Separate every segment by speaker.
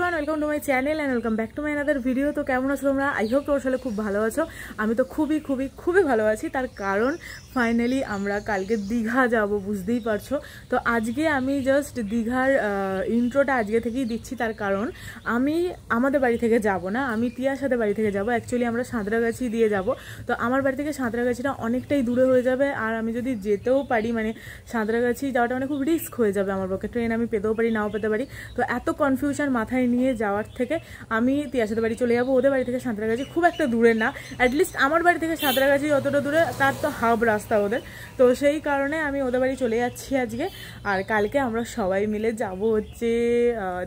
Speaker 1: Everyone, welcome to my channel and welcome back to my another video. তো কেমন আছো তোমরা? আই হোপ তোর সাথে খুব ভালো আছো। আমি তো খুবই খুবই খুবই ভালো আছি, তার কারণ ফাইনালি আমরা কালকে দীঘা যাব, বুঝতেই পারছো। তো আজকে আমি জাস্ট দীঘার ইন্ট্রোটা আজকে থেকেই দিচ্ছি, তার কারণ আমি আমাদের বাড়ি থেকে যাব না, আমি টিয়ার সাথে বাড়ি থেকে যাব। অ্যাকচুয়ালি আমরা সাঁতরাগাছি দিয়ে যাব। তো আমার বাড়ি থেকে সাঁতরাগাছিটা অনেকটাই দূরে হয়ে যাবে, আর আমি যদি যেতেও পারি মানে সাঁতরাগাছি যাওয়াটা মানে খুব রিস্ক হয়ে যাবে আমার পক্ষে। ট্রেন আমি পেতেও পারি, নাও পেতে পারি। তো এত কনফিউশন মাথায় নিয়ে যাওয়ার থেকে আমি টিয়ার সাথে বাড়ি চলে যাবো। ওদের বাড়ি থেকে সাঁতরাগাছি খুব একটা দূরে না, অ্যাটলিস্ট আমার বাড়ি থেকে সাঁতরাগাছি যতটা দূরে তার তো হাফ রাস্তা ওদের। তো সেই কারণে আমি ওদের বাড়ি চলে যাচ্ছি আজকে। আর কালকে আমরা সবাই মিলে যাব হচ্ছে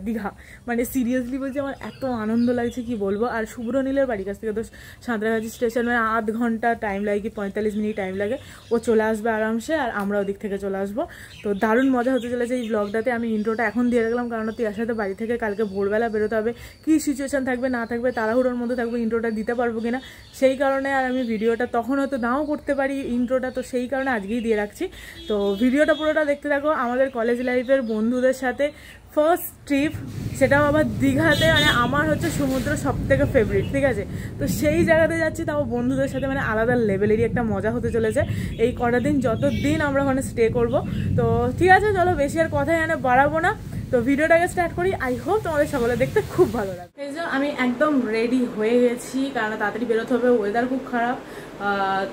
Speaker 1: দীঘা। মানে সিরিয়াসলি বলছি, আমার এত আনন্দ লাগছে কি বলবো। আর শুভ্রনীলের বাড়ির কাছ থেকে তো সাঁতরাগাছি স্টেশন মানে আধ ঘন্টা টাইম লাগে, কি 45 মিনিট টাইম লাগে। ও চলে আসবে আরামসে, আর আমরা ওদিক থেকে চলে আসবো। তো দারুণ মজা হতে চলেছে এই ব্লগটাতে। আমি ইন্ট্রোটা এখন দিয়ে রাখলাম, কারণ টিয়ার সাথে বাড়ি থেকে কালকে ভোরবেলা বেরোতে হবে। কী সিচুয়েশান থাকবে না থাকবে, তাড়াহুড়োর মধ্যে থাকবে, ইন্ট্রোটা দিতে পারবো কিনা সেই কারণে। আর আমি ভিডিওটা তখন হয়তো নাও করতে পারি ইন্ট্রোটা, তো সেই কারণে আজকেই দিয়ে রাখছি। তো ভিডিওটা পুরোটা দেখতে থাকো। আমাদের কলেজ লাইফের বন্ধুদের সাথে ফার্স্ট ট্রিপ, সেটাও আবার দীঘাতে। মানে আমার হচ্ছে সমুদ্র সব থেকে ফেভারিট, ঠিক আছে। তো সেই জায়গাতে যাচ্ছি, তাও বন্ধুদের সাথে, মানে আলাদা লেভেলেরই একটা মজা হতে চলেছে এই কটা দিন, যতদিন আমরা ওখানে স্টে করব। তো ঠিক আছে, চলো বেশি আর কথা এখানে বাড়াবো না, তো ভিডিওটাকে স্টার্ট করি। আই হোপ তোমাদের সকলে দেখতে খুব ভালো লাগে। এই যে আমি একদম রেডি হয়ে গেছি, কারণ তাড়াতাড়ি বেরোতে হবে, ওয়েদার খুব খারাপ।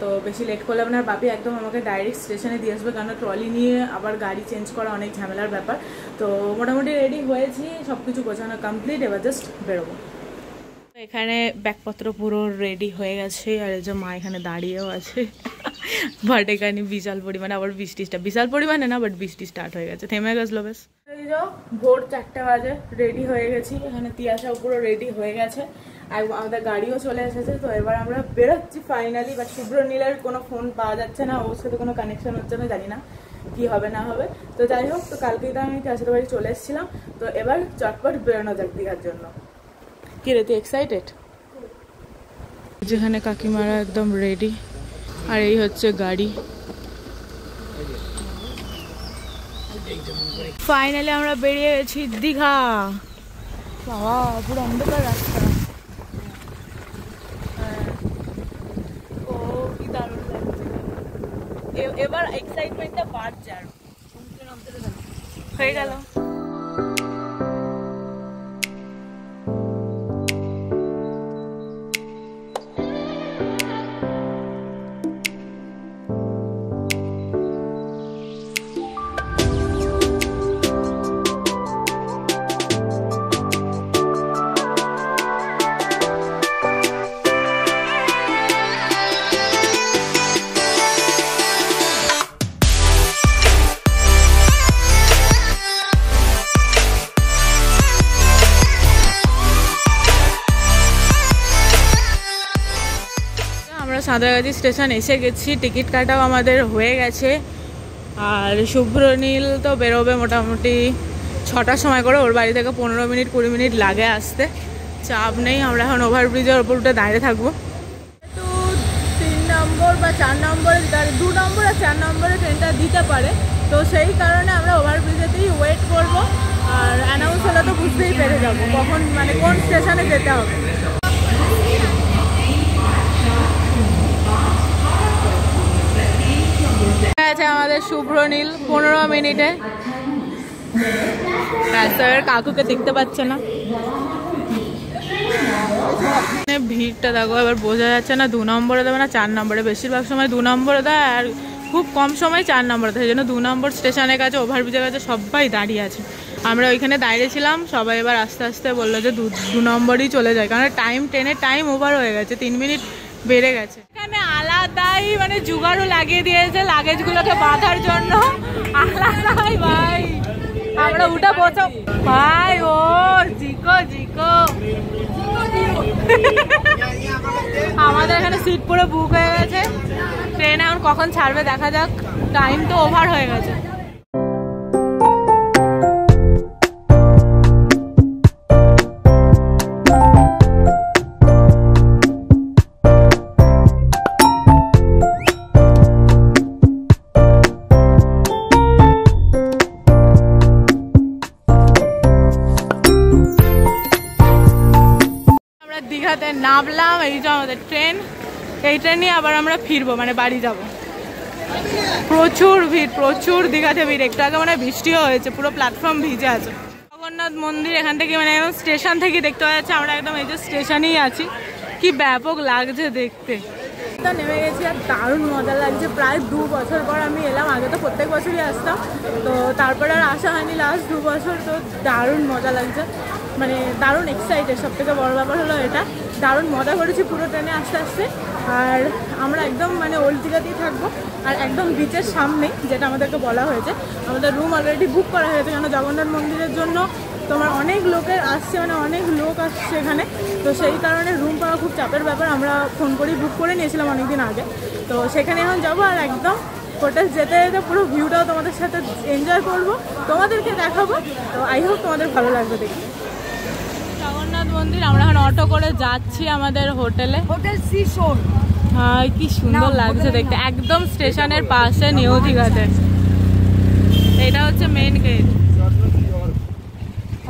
Speaker 1: তো বেশি লেট করলে না, বাপি একদম আমাকে ডাইরেক্ট স্টেশনে দিয়ে আসবে, কারণ ট্রলি নিয়ে আবার গাড়ি চেঞ্জ করা অনেক ঝামেলার ব্যাপার। তো মোটামুটি রেডি হয়েছি, সব কিছু গোছানো কমপ্লিট, এবার জাস্ট বেরোবো। এখানে ব্যাগপত্র পুরো রেডি হয়ে গেছে, আর এই যে মা এখানে দাঁড়িয়েও আছে। বাট এখানে বিশাল পরিমাণে আবার বিশাল পরিমাণে না, বাট বৃষ্টি স্টার্ট হয়ে গেছে, থেমে গেছিলো বেশ। এই যে ভোর 4টা বাজে, রেডি হয়ে গেছি। এখানে তিয়াশাও পুরো রেডি হয়ে গেছে, আর আমাদের গাড়িও চলে এসেছে। তো এবার আমরা বেরোচ্ছি ফাইনালি। বাট শুভ্রনীলের কোনো ফোন পাওয়া যাচ্ছে না, ওর সাথে কোনো কানেকশন হচ্ছে না, জানি না কি হবে না হবে। তো যাই হোক, তো কালকেই তো আমি তিয়াশার বাড়ি চলে এসেছিলাম। তো এবার চটপট বেরোনো যাক দীঘার জন্য। কি রে, তুই এক্সাইটেড? যেখানে কাকিমারা একদম রেডি, আর এই হচ্ছে গাড়ি। ফাইনালি আমরা বেরিয়ে গেছি দীঘা। বাবা, পুরো অন্ধকার রাস্তা। ও কি দারুণ লাগছে, এবার এক্সাইটমেন্টটা বাড়ছে। আর হয়ে গেল। সাঁতরাগাছি স্টেশন এসে গেছি, টিকিট কাটাও আমাদের হয়ে গেছে। আর শুভ্রনীল তো বেরোবে মোটামুটি 6টার সময় করে, ওর বাড়ি থেকে 15 মিনিট 20 মিনিট লাগে আসতে, চাপ নেই। আমরা এখন ওভারব্রিজের ওপর উঠে দাঁড়িয়ে থাকবো। তো 3 নম্বর বা 4 নম্বরে, 2 নম্বর আর 4 নম্বরে ট্রেনটা দিতে পারে। তো সেই কারণে আমরা ওভারব্রিজেতেই ওয়েট করব। আর অ্যানাউন্স হলে তো বুঝতেই পেরে যাবো কখন, মানে কোন স্টেশনে যেতে হবে। আছে আমাদের শুভ্রনীল 15 মিনিটে। রাস্তার কাকুকে দেখতে পাচ্ছে না, ভিড়টা দেখো। এবার বোঝা যাচ্ছে না 2 নম্বরে দেবে না 4 নম্বরে। বেশিরভাগ সময় 2 নম্বরে দেয়, আর খুব কম সময় 4 নম্বরে দেয়। সেই জন্য 2 নম্বর স্টেশনের কাছে, ওভারব্রিজের কাছে সবাই দাঁড়িয়ে আছে। আমরা ওইখানে দাঁড়িয়েছিলাম, সবাই এবার আস্তে আস্তে বললো যে 2 নম্বরই চলে যায়, কারণ ট্রেনের টাইম ওভার হয়ে গেছে, 3 মিনিট বেড়ে গেছে। এখানে আলাদাই মানে জুগাড়ও লাগিয়ে দিয়েছে লাগেজগুলোকে বাঁধার জন্য, আলাদাই ভাই। আমরা উঠে বসো ভাই, ও জিকো জিকো। আমাদের এখানে সিট পুরো বুক হয়ে গেছে। ট্রেন এখন কখন ছাড়বে দেখা যাক, টাইম তো ওভার হয়ে গেছে। দীঘাতে নামলাম, এই যে আমাদের ট্রেন, এই ট্রেন নিয়ে আবার আমরা ফিরবো, মানে বাড়ি যাব। প্রচুর ভিড়, প্রচুর দীঘাতে ভিড়। একটু আগে মানে বৃষ্টিও হয়েছে, পুরো প্ল্যাটফর্ম ভিজে আছে। জগন্নাথ মন্দির এখান থেকে মানে একদম স্টেশন থেকে দেখতে পাওয়া যাচ্ছে। আমরা একদম এই যে স্টেশনেই আছি, কি ব্যাপক লাগছে দেখতে। তো নেমে গেছি আর দারুণ মজা লাগছে। প্রায় 2 বছর পর আমি এলাম, আগে তো প্রত্যেক বছরই আসতাম, তো তারপরে আর আসা হয়নি লাস্ট 2 বছর। তো দারুণ মজা লাগছে, মানে দারুণ এক্সাইটেড। সব থেকে বড় ব্যাপার হলো এটা, দারুণ মজা করেছি পুরো ট্রেনে আসতে আসতে। আর আমরা একদম মানে ওল্ড দীঘাতেই থাকবো, আর একদম বিচের সামনেই, যেটা আমাদেরকে বলা হয়েছে। আমাদের রুম অলরেডি বুক করা হয়েছে, কেন জগন্নাথ মন্দিরের জন্য তোমার অনেক লোকের আসছে, মানে অনেক লোক আসছে এখানে। তো সেই কারণে রুম পাওয়া খুব চাপের ব্যাপার। আমরা ফোন করেই বুক করে নিয়েছিলাম অনেকদিন আগে। তো সেখানে এখন যাবো, আর একদম হোটেল যেতে যেতে পুরো ভিউটাও তোমাদের সাথে এনজয় করবো, তোমাদেরকে দেখাবো। তো আই হোপ তোমাদের ভালো লাগবে দেখতে। জগন্নাথ মন্দির, আমরা এখন অটো করে যাচ্ছি আমাদের হোটেলে, হোটেল সিশোর। হ্যাঁ, কি সুন্দর লাগছে দেখতে, একদম স্টেশনের পাশে নিউ দীঘাতে। এটা হচ্ছে মেইন গেট,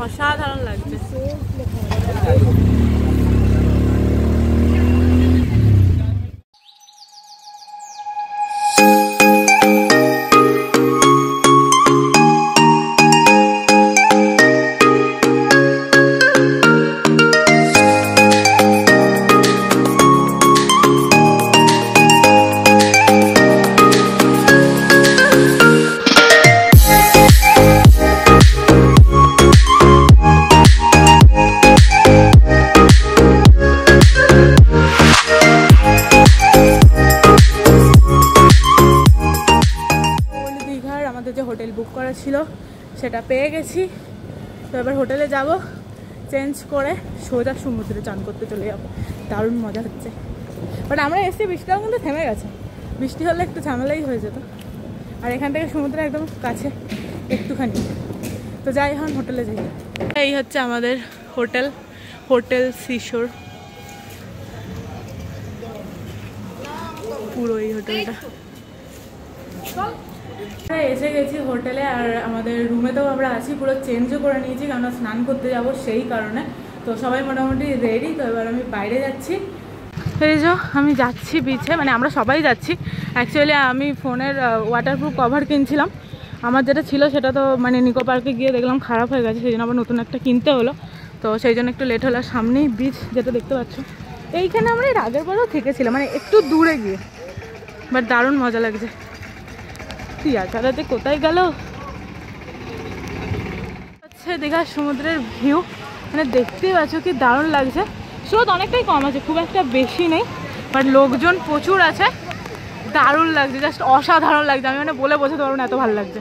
Speaker 1: অসাধারণ লাগছে। হোটেল বুক করা ছিল সেটা পেয়ে গেছি। তো এবার হোটেলে যাব, চেঞ্জ করে সোজা সমুদ্রে চান করতে চলে যাবো। দারুণ মজা হচ্ছে। বাট আমরা এসে বৃষ্টিটাও কিন্তু থেমে গেছে, বৃষ্টি হলে একটু ঝামেলাই হয়ে যেত। আর এখান থেকে সমুদ্র একদম কাছে একটুখানি। তো যাই, এখন হোটেলে যাই। এই হচ্ছে আমাদের হোটেল, হোটেল সিশোর। পুরো এই হোটেলটা। এসে গেছি হোটেলে, আর আমাদের রুমেতেও আমরা আছি, পুরো চেঞ্জও করে নিয়েছি, কারণ স্নান করতে যাব সেই কারণে। তো সবাই মোটামুটি রেডি। তো এবার আমি বাইরে যাচ্ছি। এই যে আমি যাচ্ছি বিচে, মানে আমরা সবাই যাচ্ছি। অ্যাকচুয়ালি আমি ফোনের ওয়াটারপ্রুফ কভার কিনছিলাম, আমার যেটা ছিল সেটা তো মানে নিকো পার্কে গিয়ে দেখলাম খারাপ হয়ে গেছে, সেই জন্য আবার নতুন একটা কিনতে হলো। তো সেই জন্য একটু লেট হলো। সামনেই বিচ, যেটা দেখতে পাচ্ছ। এইখানে আমরা এর আগের বারেও থেকেছিলাম, মানে একটু দূরে গিয়ে, বাট দারুণ মজা লাগছে। টিয়াচারাতে কোথায় গেল হচ্ছে দীঘার সমুদ্রের ভিউ, মানে দেখতেই পাচ্ছ কি দারুণ লাগছে। স্রোত অনেকটাই কম আছে, খুব একটা বেশি নেই, বাট লোকজন প্রচুর আছে। দারুণ লাগছে, জাস্ট অসাধারণ লাগছে। আমি মানে বলে বোঝাতে পারবো না, এত ভালো লাগছে।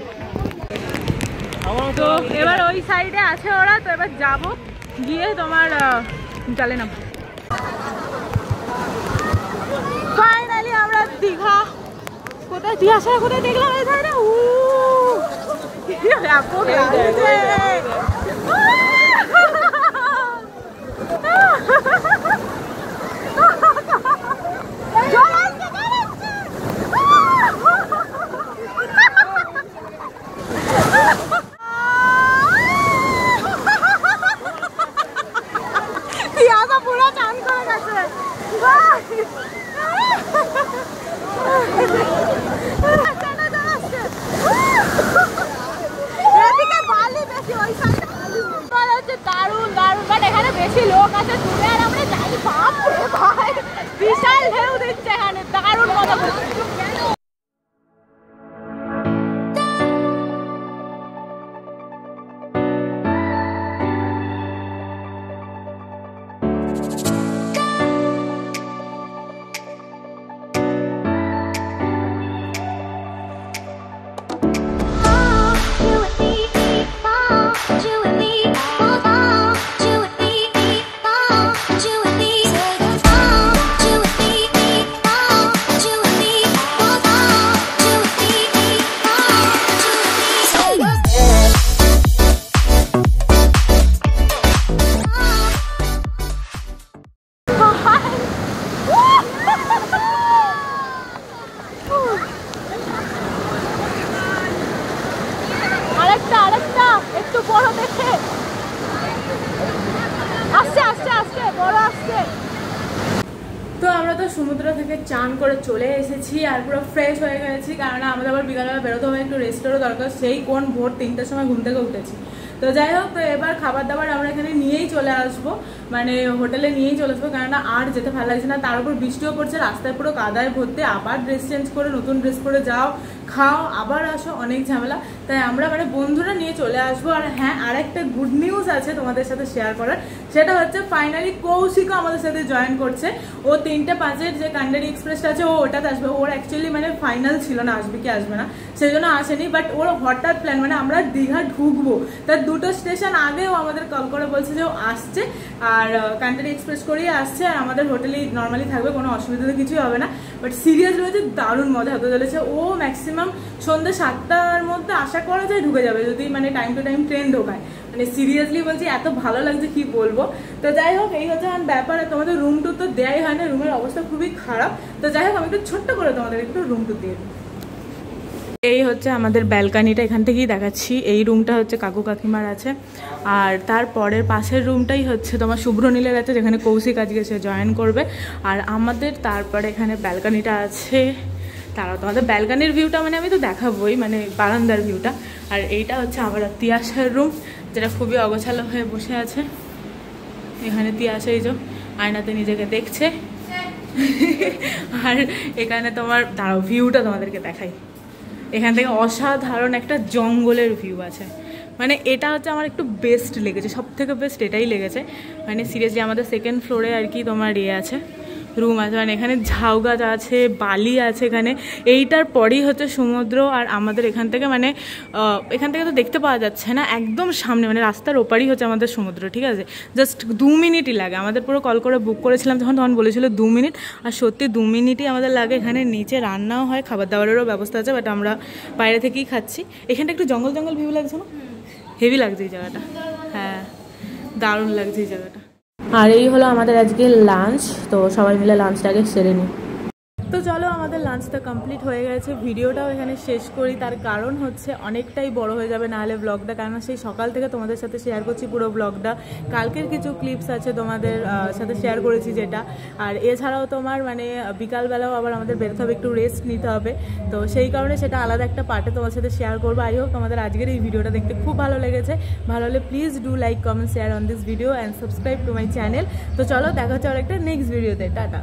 Speaker 1: তো এবার ওই সাইডে আছে ওরা, তো এবার যাবো, গিয়ে তোমার জালে নাম। ফাইনালি আমরা দীঘা, কোথায় দীঘা ছাড়া কোথায় দেখলাম এই সাইডে। পুরো চান করে গেছে। দারুণ দারুণ, বাট এখানে বেশি লোক আছে দূরে, আর আমরা যাই বাপ রে ভাই, বিশাল ঢেউ দিচ্ছে এখানে, দারুণ মজা করছে। সমুদ্র থেকে চান করে চলে এসেছি আর পুরো ফ্রেশ হয়ে গেছি, কারণ আমাদের আবার বিকালবেলা বেরোতে হবে, একটু রেস্টেরও দরকার। সেই কোন ভোর 3টার সময় ঘুম থেকে উঠেছি। তো যাই হোক, তো এবার খাবার দাবার আমরা এখানে নিয়েই চলে আসবো, মানে হোটেলে নিয়েই চলে আসবো, কেননা আর যেতে ভালো লাগছে না। তার উপর বৃষ্টিও পড়ছে, রাস্তায় পুরো কাদায় ভর্তি, আবার ড্রেস চেঞ্জ করে নতুন ড্রেস পরে যাও, খাও, আবার আসো, অনেক ঝামেলা। তাই আমরা মানে বন্ধুরা নিয়ে চলে আসবো। আর হ্যাঁ, আরেকটা গুড নিউজ আছে তোমাদের সাথে শেয়ার করার, সেটা হচ্ছে ফাইনালি কৌশিকও আমাদের সাথে জয়েন করছে। ও 3:05 যে কান্ডারি এক্সপ্রেসটা আছে, ও ওটাতে আসবে। ওর অ্যাকচুয়ালি মানে ফাইনাল ছিল না আসবে কি আসবে না, সেই জন্য আসেনি। বাট ওর হঠাৎ প্ল্যান, মানে আমরা দীঘা ঢুকবো তার 2টো স্টেশন আগে ও আমাদের কল করে বলছে যে ও আসছে, আর কান্ডারি এক্সপ্রেস করেই আসছে, আর আমাদের হোটেলেই নর্মালি থাকবে, কোনো অসুবিধা তো কিছুই হবে না। বাট সিরিয়াসলি হচ্ছে দারুণ মজা হতে চলেছে। ও ম্যাক্সিমাম সন্ধ্যে 7টার মধ্যে আশা করা যায় ঢুকে যাবে, যদি মানে টাইম টু টাইম ট্রেন ঢোকায়। মানে সিরিয়াসলি বলছি, এত ভালো লাগছে কি বলবো। তো যাই হোক, এই হচ্ছে আমার ব্যাপার। তোমাদের রুম টুর তো দেয়াই হয় না, রুমের অবস্থা খুবই খারাপ। তো যাই হোক, আমি একটু ছোট্ট করে তোমাদের একটু রুম টুর দিয়ে দিই। এই হচ্ছে আমাদের ব্যালকানিটা, এখান থেকেই দেখাচ্ছি। এই রুমটা হচ্ছে কাকু কাকিমার আছে, আর তারপরের পাশের রুমটাই হচ্ছে তোমার শুভ্রনীলের আছে, যেখানে কৌশিক আজকে সে জয়েন করবে। আর আমাদের তারপরে এখানে ব্যালকানিটা আছে। তারাও তোমাদের ব্যালকানির ভিউটা মানে আমি তো দেখাবোই, মানে বারান্দার ভিউটা। আর এইটা হচ্ছে আমার তিয়াসের রুম, যেটা খুবই অগোছালো হয়ে বসে আছে। এখানে তিয়াস এই যে আয়নাতে নিজেকে দেখছে। আর এখানে তোমার দাঁড়াও, ভিউটা তোমাদেরকে দেখাই। এখান থেকে অসাধারণ একটা জঙ্গলের ভিউ আছে। মানে এটা হচ্ছে আমার একটু বেস্ট লেগেছে, সব থেকে বেস্ট এটাই লেগেছে। মানে সিরিয়াসলি আমাদের 2nd ফ্লোরে আর কি তোমার আছে, রুম আছে। মানে এখানে ঝাউ গাছ আছে, বালি আছে এখানে। এইটার পরেই হচ্ছে সমুদ্র। আর আমাদের এখান থেকে মানে এখান থেকে তো দেখতে পাওয়া যাচ্ছে না, একদম সামনে মানে রাস্তার ওপারই হচ্ছে আমাদের সমুদ্র, ঠিক আছে। জাস্ট 2 মিনিটই লাগে। আমাদের পুরো কল করে বুক করেছিলাম তখন বলেছিল 2 মিনিট, আর সত্যি 2 মিনিটই আমাদের লাগে। এখানে নিচে রান্নাও হয়, খাবার দাবারেরও ব্যবস্থা আছে, বাট আমরা বাইরে থেকেই খাচ্ছি। এখানটা একটু জঙ্গল জঙ্গল ভিউ লাগছে না? হেভি লাগছে এই জায়গাটা, হ্যাঁ দারুণ লাগছে এই জায়গাটা। আর এই হলো আমাদের আজকে লাঞ্চ। তো সবাই মিলে লাঞ্চটাকে সেরে নিই। তো চলো, আমাদের লাঞ্চটা কমপ্লিট হয়ে গেছে। ভিডিওটাও এখানে শেষ করি, তার কারণ হচ্ছে অনেকটাই বড় হয়ে যাবে নাহলে ব্লগটা, কারণ সেই সকাল থেকে তোমাদের সাথে শেয়ার করছি পুরো ব্লগটা। কালকের কিছু ক্লিপস আছে তোমাদের সাথে শেয়ার করেছি যেটা, আর এছাড়াও তোমার মানে বিকালবেলাও আবার আমাদের বেরোতে হবে, একটু রেস্ট নিতে হবে। তো সেই কারণে সেটা আলাদা একটা পার্টে তোমার সাথে শেয়ার করবো। আই হোপ তোমাদের আজকের এই ভিডিওটা দেখতে খুব ভালো লেগেছে। ভালো হলে please do like, comment, share on this video and subscribe to my channel. তো চলো, দেখা হচ্ছে আর একটা নেক্সট ভিডিওতে। টাটা।